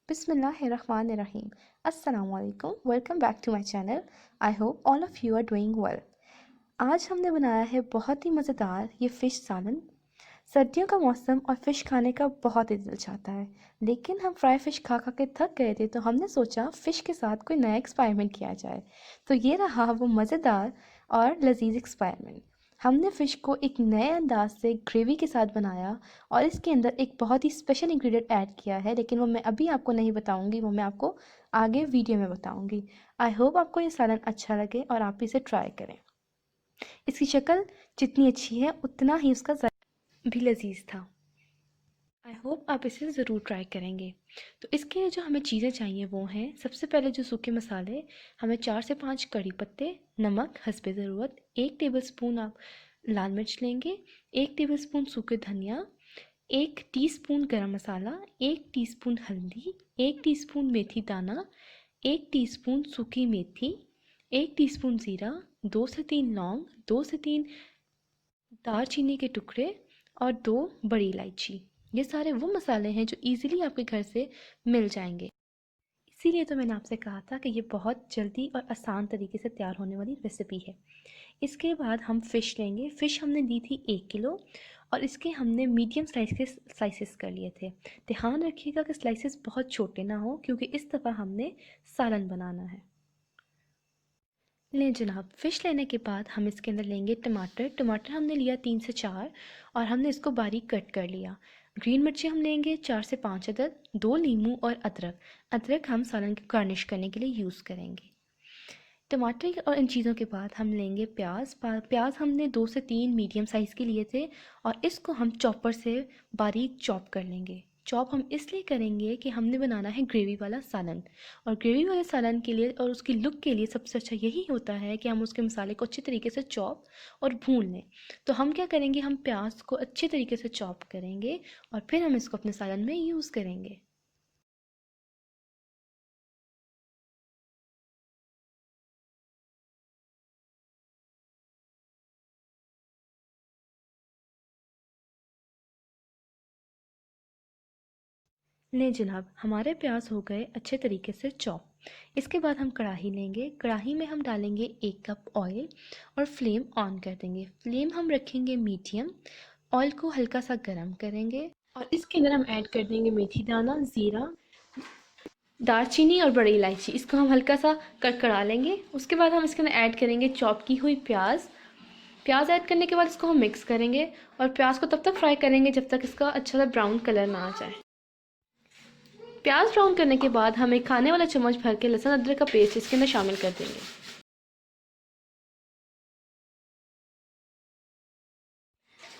Bismillahirrahmanirrahim. Assalamu alaikum. Welcome back to my channel. I hope all of you are doing well. आज हमने बनाया है बहुत ही मज़ेदार ये फ़िश सालन। सर्दियों का मौसम और फ़िश खाने का बहुत ही दिल चाहता है, लेकिन हम फ्राई फ़िश खा खा के थक गए थे, तो हमने सोचा फ़िश के साथ कोई नया एक्सपेरिमेंट किया जाए। तो ये रहा वो मज़ेदार और लजीज एक्सपेरिमेंट। हमने फ़िश को एक नए अंदाज से ग्रेवी के साथ बनाया और इसके अंदर एक बहुत ही स्पेशल इंग्रेडिएंट ऐड किया है, लेकिन वो मैं अभी आपको नहीं बताऊंगी, वो मैं आपको आगे वीडियो में बताऊंगी। आई होप आपको ये सालन अच्छा लगे और आप इसे ट्राई करें। इसकी शक्ल जितनी अच्छी है उतना ही उसका ज़ायका भी लजीज था। आई होप आप इसे ज़रूर ट्राई करेंगे। तो इसके लिए जो हमें चीज़ें चाहिए वो हैं, सबसे पहले जो सूखे मसाले, हमें 4 से 5 कड़ी पत्ते, नमक हस्बे ज़रूरत, 1 टेबलस्पून आप लाल मिर्च लेंगे, 1 टेबलस्पून सूखे धनिया, 1 टीस्पून गरम मसाला, 1 टीस्पून हल्दी, 1 टीस्पून मेथी दाना, 1 टीस्पून सूखी मेथी, 1 टीस्पून ज़ीरा, 2 से 3 लौंग, 2 से 3 दालचीनी के टुकड़े और 2 बड़ी इलायची। ये सारे वो मसाले हैं जो इजीली आपके घर से मिल जाएंगे। इसीलिए तो मैंने आपसे कहा था कि ये बहुत जल्दी और आसान तरीके से तैयार होने वाली रेसिपी है। इसके बाद हम फ़िश लेंगे। फ़िश हमने ली थी 1 किलो और इसके हमने मीडियम साइज़ के स्लाइसेस कर लिए थे। ध्यान रखिएगा कि स्लाइसेस बहुत छोटे ना हो, क्योंकि इस दफ़ा हमने सालन बनाना है। लें जनाब, फ़िश लेने के बाद हम इसके अंदर लेंगे टमाटर। टमाटर हमने लिया 3 से 4 और हमने इसको बारीक कट कर लिया। ग्रीन मिर्ची हम लेंगे 4 से 5 अदद, 2 नींबू और अदरक। अदरक हम सालन को गार्निश करने के लिए यूज़ करेंगे। टमाटर और इन चीज़ों के बाद हम लेंगे प्याज। प्याज हमने 2 से 3 मीडियम साइज़ के लिए थे और इसको हम चॉपर से बारीक चॉप कर लेंगे। चॉप हम इसलिए करेंगे कि हमने बनाना है ग्रेवी वाला सालन, और ग्रेवी वाले सालन के लिए और उसकी लुक के लिए सबसे अच्छा यही होता है कि हम उसके मसाले को अच्छे तरीके से चॉप और भून लें। तो हम क्या करेंगे, हम प्याज को अच्छे तरीके से चॉप करेंगे और फिर हम इसको अपने सालन में यूज़ करेंगे। ले जनाब, हमारे प्याज हो गए अच्छे तरीके से चॉप। इसके बाद हम कढ़ाई लेंगे। कढ़ाई में हम डालेंगे 1 कप ऑयल और फ्लेम ऑन कर देंगे। फ्लेम हम रखेंगे मीडियम। ऑयल को हल्का सा गर्म करेंगे और इसके अंदर हम ऐड कर देंगे मेथी दाना, ज़ीरा, दालचीनी और बड़ी इलायची। इसको हम हल्का सा कड़कड़ा लेंगे। उसके बाद हम इसके अंदर ऐड करेंगे चॉप की हुई प्याज। प्याज ऐड करने के बाद इसको हम मिक्स करेंगे और प्याज को तब तक फ्राई करेंगे जब तक इसका अच्छा सा ब्राउन कलर ना आ जाए। प्याज ब्राउन करने के बाद हम एक खाने वाला चम्मच भर के लहसुन अदरक का पेस्ट इसके अंदर शामिल कर देंगे।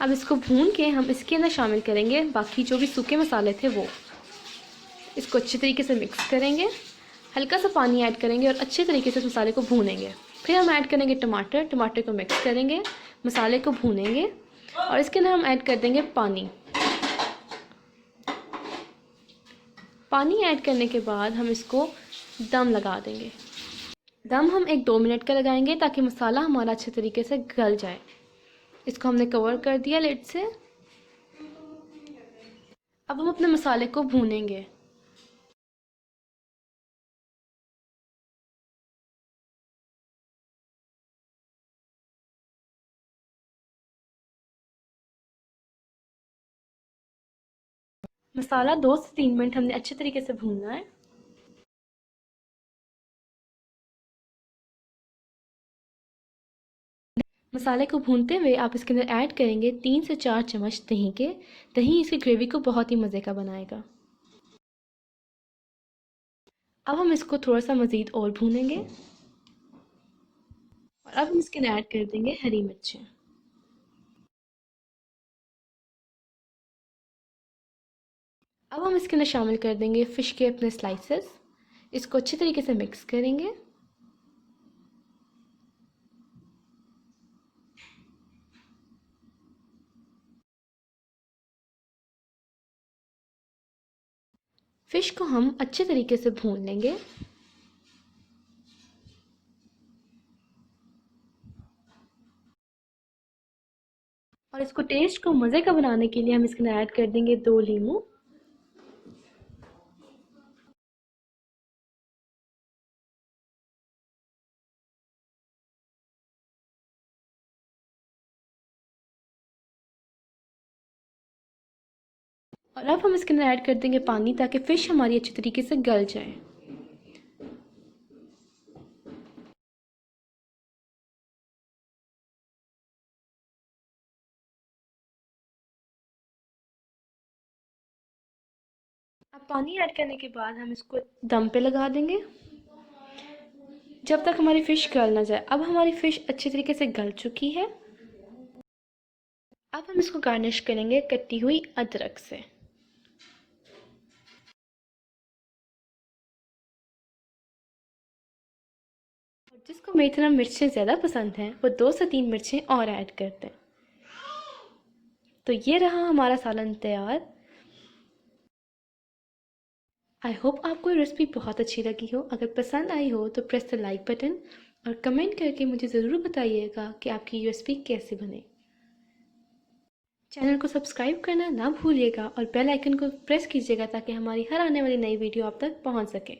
अब इसको भून के हम इसके अंदर शामिल करेंगे बाकी जो भी सूखे मसाले थे वो। इसको अच्छे तरीके से मिक्स करेंगे, हल्का सा पानी ऐड करेंगे और अच्छे तरीके से इस मसाले को भूनेंगे। फिर हम ऐड करेंगे टमाटर। टमाटर को मिक्स करेंगे, मसाले को भूनेंगे और इसके अंदर हम ऐड कर देंगे पानी। पानी ऐड करने के बाद हम इसको दम लगा देंगे। दम हम 1-2 मिनट का लगाएंगे ताकि मसाला हमारा अच्छे तरीके से गल जाए। इसको हमने कवर कर दिया लिड से। अब हम अपने मसाले को भूनेंगे। मसाला 2 से 3 मिनट हमने अच्छे तरीके से भूनना है। मसाले को भूनते हुए आप इसके अंदर ऐड करेंगे 3 से 4 चम्मच दही के। दही इसकी ग्रेवी को बहुत ही मज़े का बनाएगा। अब हम इसको थोड़ा सा मज़ीद और भूनेंगे और अब हम इसके अंदर ऐड कर देंगे हरी मिर्चें। अब हम इसके अंदर शामिल कर देंगे फ़िश के अपने स्लाइसेस। इसको अच्छे तरीके से मिक्स करेंगे। फ़िश को हम अच्छे तरीके से भून लेंगे। और इसको टेस्ट को मज़े का बनाने के लिए हम इसके अंदर ऐड कर देंगे 2 नींबू। और अब हम इसके अंदर ऐड कर देंगे पानी ताकि फ़िश हमारी अच्छी तरीके से गल जाए। अब पानी ऐड करने के बाद हम इसको दम पे लगा देंगे जब तक हमारी फ़िश गल ना जाए। अब हमारी फ़िश अच्छी तरीके से गल चुकी है। अब हम इसको गार्निश करेंगे कटी हुई अदरक से। और जिसको मेरी तरह मिर्चें ज़्यादा पसंद हैं वो 2 से 3 मिर्चें और ऐड कर दें। तो ये रहा हमारा सालन तैयार। आई होप आपको ये रेसिपी बहुत अच्छी लगी हो। अगर पसंद आई हो तो प्रेस द लाइक बटन और कमेंट करके मुझे ज़रूर बताइएगा कि आपकी ये रेसिपी कैसे बने। चैनल को सब्सक्राइब करना ना भूलिएगा और बेल आइकन को प्रेस कीजिएगा ताकि हमारी हर आने वाली नई वीडियो आप तक पहुंच सके।